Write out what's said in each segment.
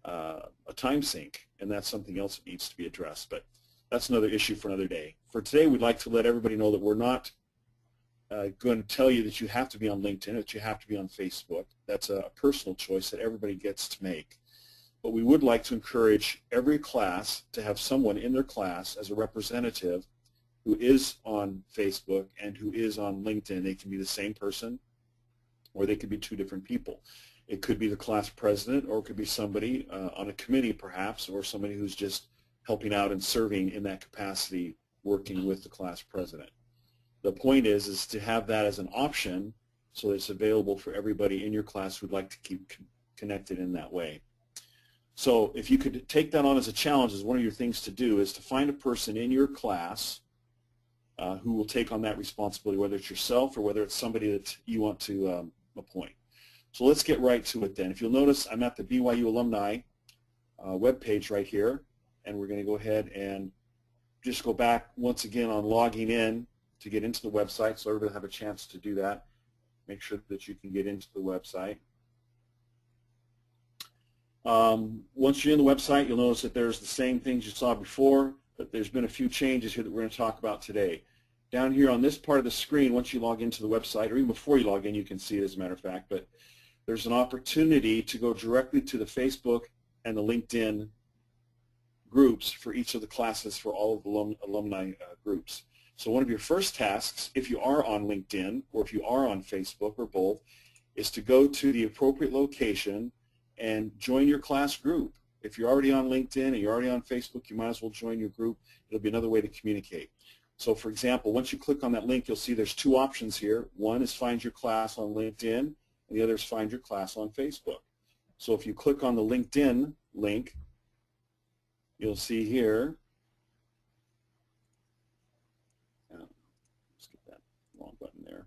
a time sink, and that's something else that needs to be addressed. But that's another issue for another day. For today, we'd like to let everybody know that we're not going to tell you that you have to be on LinkedIn, that you have to be on Facebook. That's a personal choice that everybody gets to make. But we would like to encourage every class to have someone in their class as a representative who is on Facebook and who is on LinkedIn. They can be the same person, or they could be two different people. It could be the class president, or it could be somebody on a committee perhaps, or somebody who's just helping out and serving in that capacity, working with the class president. The point is to have that as an option so that it's available for everybody in your class who'd like to keep connected in that way. So if you could take that on as a challenge, as one of your things to do, is to find a person in your class who will take on that responsibility, whether it's yourself or whether it's somebody that you want to appoint. So let's get right to it then. If you'll notice, I'm at the BYU alumni webpage right here, and we're going to go ahead and just go back once again on logging in to get into the website, so everybody will have a chance to do that. Make sure that you can get into the website. Once you're in the website, you'll notice that there's the same things you saw before, but there's been a few changes here that we're going to talk about today. Down here on this part of the screen, once you log into the website, or even before you log in, you can see it as a matter of fact, but there's an opportunity to go directly to the Facebook and the LinkedIn groups for each of the classes for all of the alumni groups. So one of your first tasks, if you are on LinkedIn or if you are on Facebook or both, is to go to the appropriate location and join your class group. If you're already on LinkedIn and you're already on Facebook, you might as well join your group. It'll be another way to communicate. So for example, once you click on that link, you'll see there's two options here. One is find your class on LinkedIn, and the other is find your class on Facebook. So if you click on the LinkedIn link, you'll see here, let's get that wrong button there.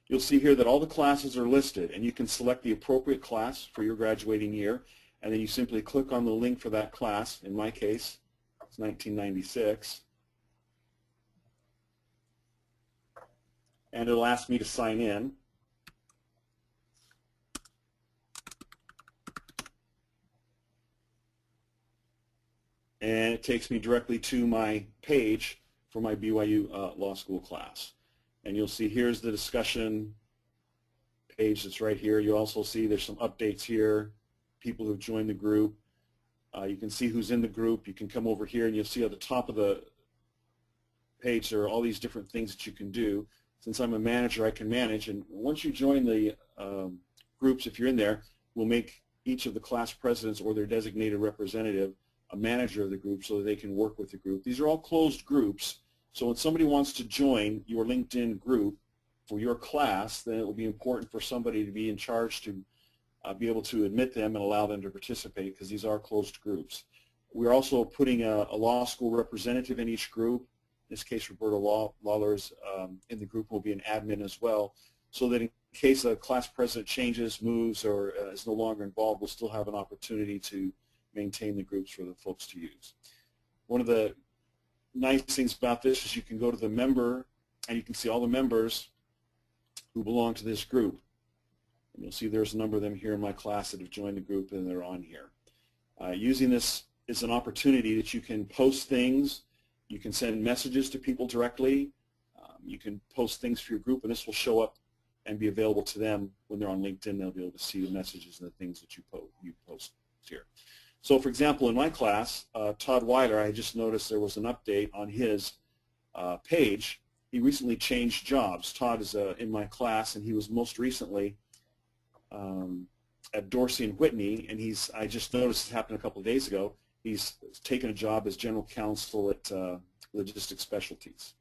You'll see here that all the classes are listed, and you can select the appropriate class for your graduating year, and then you simply click on the link for that class. In my case, it's 1996, and it'll ask me to sign in. And it takes me directly to my page for my BYU Law School class. And you'll see here's the discussion page that's right here. You also see there's some updates here, people who've joined the group. You can see who's in the group. You can come over here and you'll see at the top of the page there are all these different things that you can do. Since I'm a manager, I can manage. And once you join the groups, if you're in there, we'll make each of the class presidents or their designated representative a manager of the group so that they can work with the group. These are all closed groups, so when somebody wants to join your LinkedIn group for your class, then it will be important for somebody to be in charge to be able to admit them and allow them to participate, because these are closed groups. We're also putting a law school representative in each group. In this case, Roberta Lawler is in the group, will be an admin as well, so that in case a class president changes, moves, or is no longer involved, we'll still have an opportunity to maintain the groups for the folks to use. One of the nice things about this is you can go to the member and you can see all the members who belong to this group. And you'll see there's a number of them here in my class that have joined the group and they're on here. Using this is an opportunity that you can post things, you can send messages to people directly, you can post things for your group, and this will show up and be available to them when they're on LinkedIn. They'll be able to see the messages and the things that you post here. So for example, in my class, Todd Weiler, I just noticed there was an update on his page. He recently changed jobs. Todd is in my class, and he was most recently at Dorsey and Whitney, and I just noticed it happened a couple of days ago. He's taken a job as general counsel at Logistics Specialties.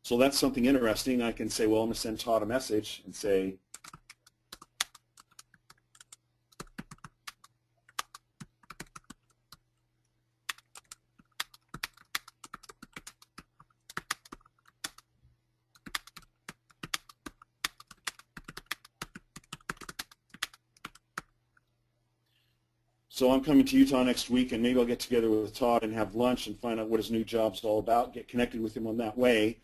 So that's something interesting. I can say, well, I'm going to send Todd a message and say, so I'm coming to Utah next week, and maybe I'll get together with Todd and have lunch and find out what his new job's all about, get connected with him on that way,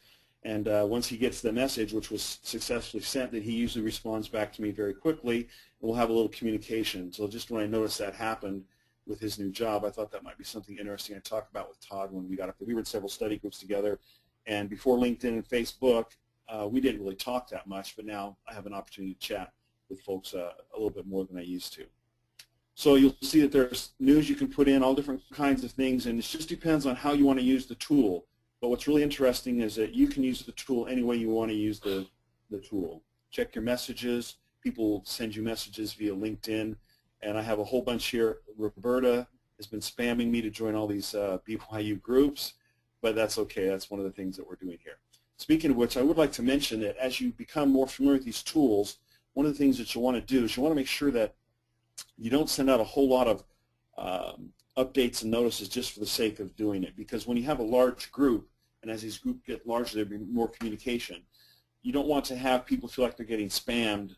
And once he gets the message, which was successfully sent, then he usually responds back to me very quickly, and we'll have a little communication. So just when I noticed that happened with his new job, I thought that might be something interesting I'd talk about with Todd when we got up there. We were in several study groups together, and before LinkedIn and Facebook, we didn't really talk that much, but now I have an opportunity to chat with folks a little bit more than I used to. So you'll see that there's news you can put in, all different kinds of things, and it just depends on how you want to use the tool. But what's really interesting is that you can use the tool any way you want to use the tool. Check your messages. People send you messages via LinkedIn, and I have a whole bunch here. Roberta has been spamming me to join all these BYU groups, but that's okay. That's one of the things that we're doing here. Speaking of which, I would like to mention that as you become more familiar with these tools, one of the things that you want to do is you want to make sure that you don't send out a whole lot of updates and notices just for the sake of doing it, because when you have a large group, and as these groups get larger, there'll be more communication. You don't want to have people feel like they're getting spammed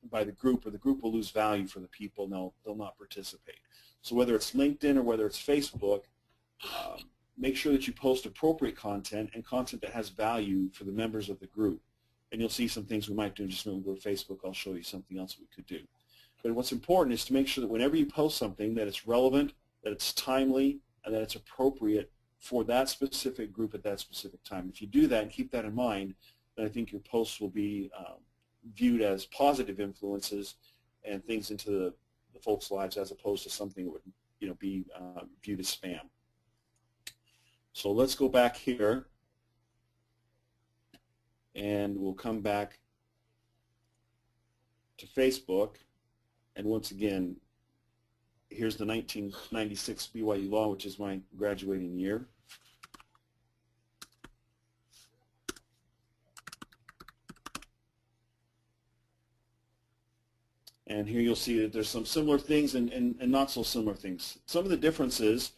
by the group, or the group will lose value for the people, and they'll not participate. So whether it's LinkedIn or whether it's Facebook, make sure that you post appropriate content and content that has value for the members of the group. And you'll see some things we might do. Just when we go to Facebook, I'll show you something else we could do. But what's important is to make sure that whenever you post something, that it's relevant, that it's timely, and that it's appropriate for that specific group at that specific time. If you do that and keep that in mind, then I think your posts will be viewed as positive influences and things into the folks' lives, as opposed to something that would be viewed as spam. So let's go back here, and we'll come back to Facebook. And once again, here's the 1996 BYU Law, which is my graduating year. And here you'll see that there's some similar things and not so similar things. Some of the differences,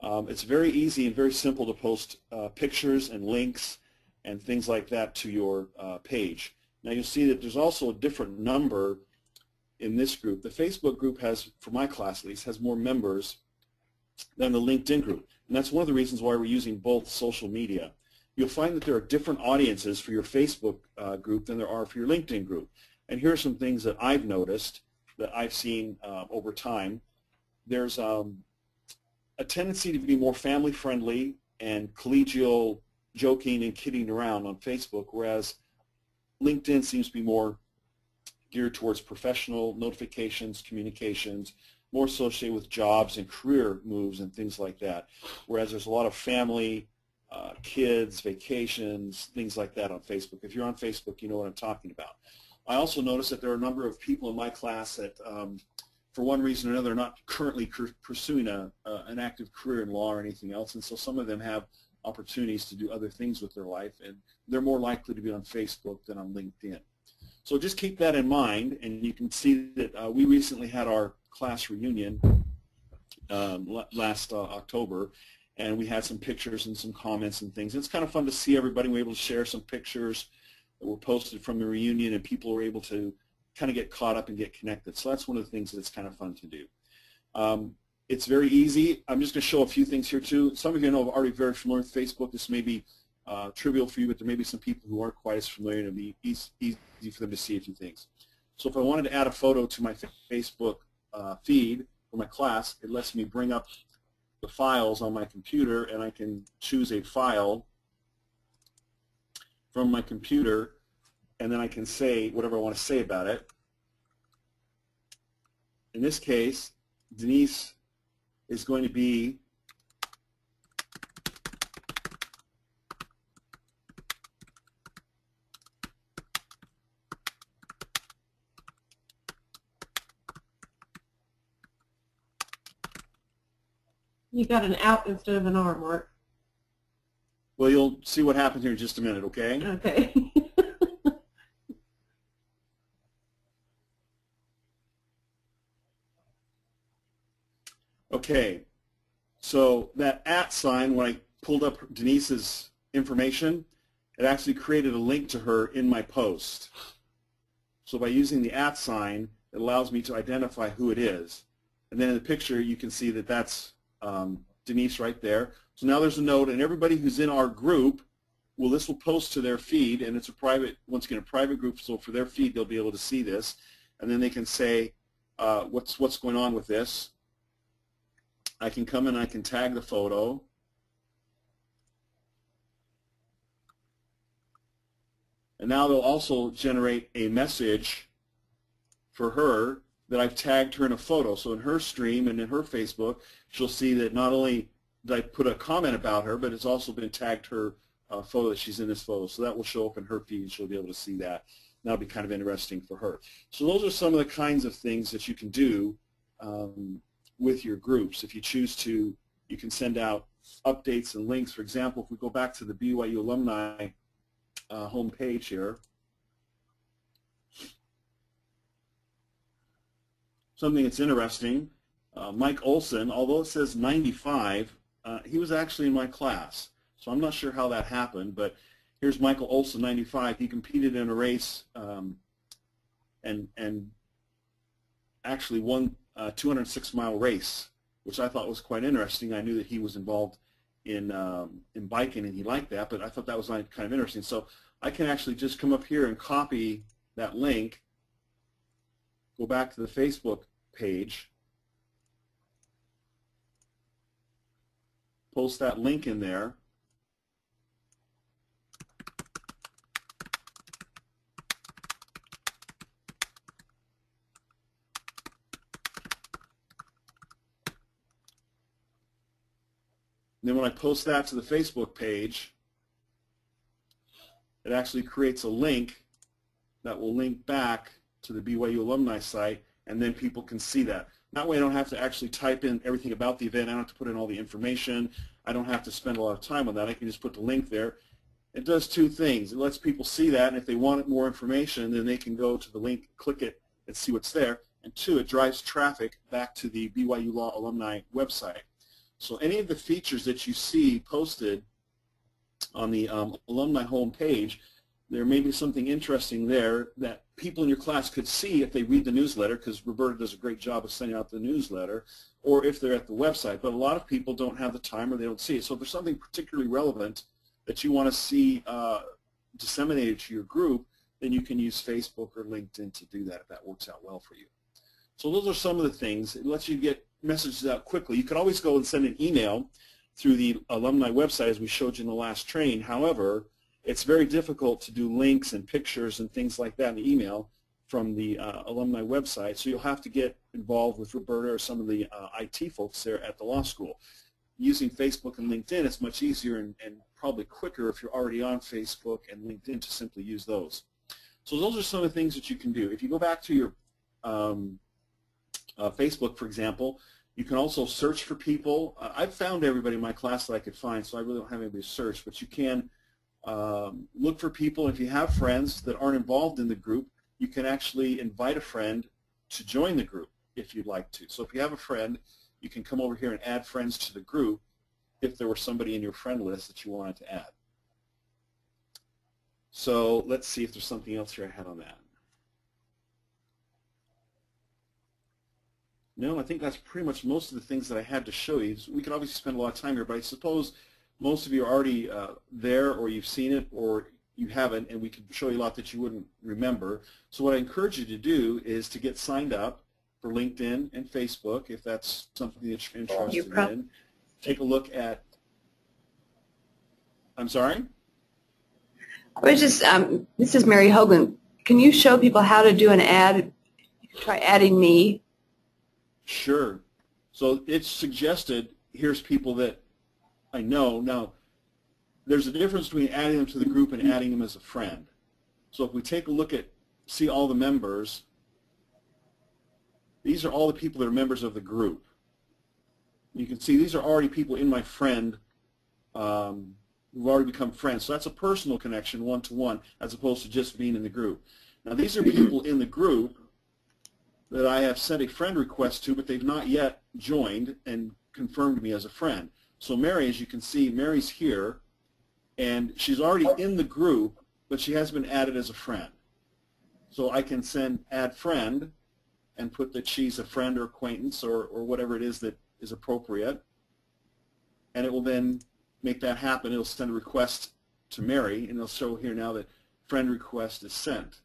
it's very easy and very simple to post pictures and links and things like that to your page. Now you'll see that there's also a different number in this group. The Facebook group has, for my class at least, has more members than the LinkedIn group. And that's one of the reasons why we're using both social media. You'll find that there are different audiences for your Facebook group than there are for your LinkedIn group. And here are some things that I've noticed, that I've seen over time. There's a tendency to be more family-friendly and collegial joking and kidding around on Facebook, whereas LinkedIn seems to be more geared towards professional notifications, communications, more associated with jobs and career moves and things like that, whereas there's a lot of family, kids, vacations, things like that on Facebook. If you're on Facebook, you know what I'm talking about. I also noticed that there are a number of people in my class that, for one reason or another, are not currently pursuing an active career in law or anything else, and so some of them have opportunities to do other things with their life, and they're more likely to be on Facebook than on LinkedIn. So just keep that in mind, and you can see that we recently had our class reunion last October, and we had some pictures and some comments and things. It's kind of fun to see everybody. We were able to share some pictures that were posted from the reunion, and people were able to kind of get caught up and get connected. So that's one of the things that's kind of fun to do. It's very easy. I'm just going to show a few things here too. Some of you know are already very familiar with Facebook. This may be trivial for you, but there may be some people who aren't quite as familiar, and it'll be easy for them to see a few things. So if I wanted to add a photo to my Facebook feed for my class, it lets me bring up the files on my computer, and I can choose a file from my computer, and then I can say whatever I want to say about it. In this case, Denise is going to be You got an out instead of an R, Mark. Well, you'll see what happens here in just a minute, okay? Okay. Okay, so that @ sign, when I pulled up Denise's information, it actually created a link to her in my post. So by using the @ sign, it allows me to identify who it is. And then in the picture, you can see that that's Denise right there. So now there's a note, and everybody who's in our group well, this will post to their feed, and it's a private, once again, a private group, so for their feed, they'll be able to see this, and then they can say, what's going on with this. I can come and I can tag the photo. And now they'll also generate a message for her that I've tagged her in a photo. So in her stream and in her Facebook, she'll see that not only did I put a comment about her, but it's also been tagged her photo that she's in this photo. So that will show up in her feed. She'll be able to see that. That'll be kind of interesting for her. So those are some of the kinds of things that you can do with your groups. If you choose to, you can send out updates and links. For example, if we go back to the BYU alumni homepage here, something that's interesting, Mike Olson, although it says 95, he was actually in my class. So I'm not sure how that happened, but here's Michael Olson, 95. He competed in a race and actually won a 206-mile race, which I thought was quite interesting. I knew that he was involved in biking and he liked that, but I thought that was kind of interesting. So I can actually just come up here and copy that link, go back to the Facebook page, post that link in there, and then when I post that to the Facebook page, it actually creates a link that will link back to the BYU alumni site, and then people can see that. That way I don't have to actually type in everything about the event. I don't have to put in all the information. I don't have to spend a lot of time on that. I can just put the link there. It does two things. It lets people see that, and if they want more information, then they can go to the link, click it, and see what's there. And two, it drives traffic back to the BYU Law alumni website. So any of the features that you see posted on the alumni homepage, there may be something interesting there that people in your class could see if they read the newsletter, because Roberta does a great job of sending out the newsletter, or if they're at the website. But a lot of people don't have the time or they don't see it. So if there's something particularly relevant that you want to see disseminated to your group, then you can use Facebook or LinkedIn to do that if that works out well for you. So those are some of the things. It lets you get messages out quickly. You can always go and send an email through the alumni website as we showed you in the last training. However, it's very difficult to do links and pictures and things like that in the email from the alumni website, so you'll have to get involved with Roberta or some of the IT folks there at the law school. Using Facebook and LinkedIn, it's much easier and probably quicker if you're already on Facebook and LinkedIn to simply use those. So those are some of the things that you can do. If you go back to your Facebook, for example, you can also search for people. I've found everybody in my class that I could find, so I really don't have anybody to search, but you can look for people. If you have friends that aren't involved in the group, you can actually invite a friend to join the group if you'd like to. So if you have a friend, you can come over here and add friends to the group if there were somebody in your friend list that you wanted to add. So let's see if there's something else here I had on that. No, I think that's pretty much most of the things that I had to show you. We could obviously spend a lot of time here, but I suppose most of you are already there, or you've seen it, or you haven't, and we could show you a lot that you wouldn't remember. So what I encourage you to do is to get signed up for LinkedIn and Facebook, if that's something that you're interested in. Take a look at, I'm sorry? I was just, this is Mary Hogan. Can you show people how to do an ad? Try adding me. Sure. So it's suggested, here's people that I know. Now, there's a difference between adding them to the group and adding them as a friend. So if we take a look at, see all the members, these are all the people that are members of the group. You can see these are already people in my friend who've already become friends. So that's a personal connection, one-to-one, as opposed to just being in the group. Now, these are people in the group that I have sent a friend request to, but they've not yet joined and confirmed me as a friend. So Mary, as you can see, Mary's here, and she's already in the group, but she has been added as a friend. So I can send add friend and put that she's a friend or acquaintance or whatever it is that is appropriate, and it will then make that happen. It'll send a request to Mary, and it'll show here now that friend request is sent.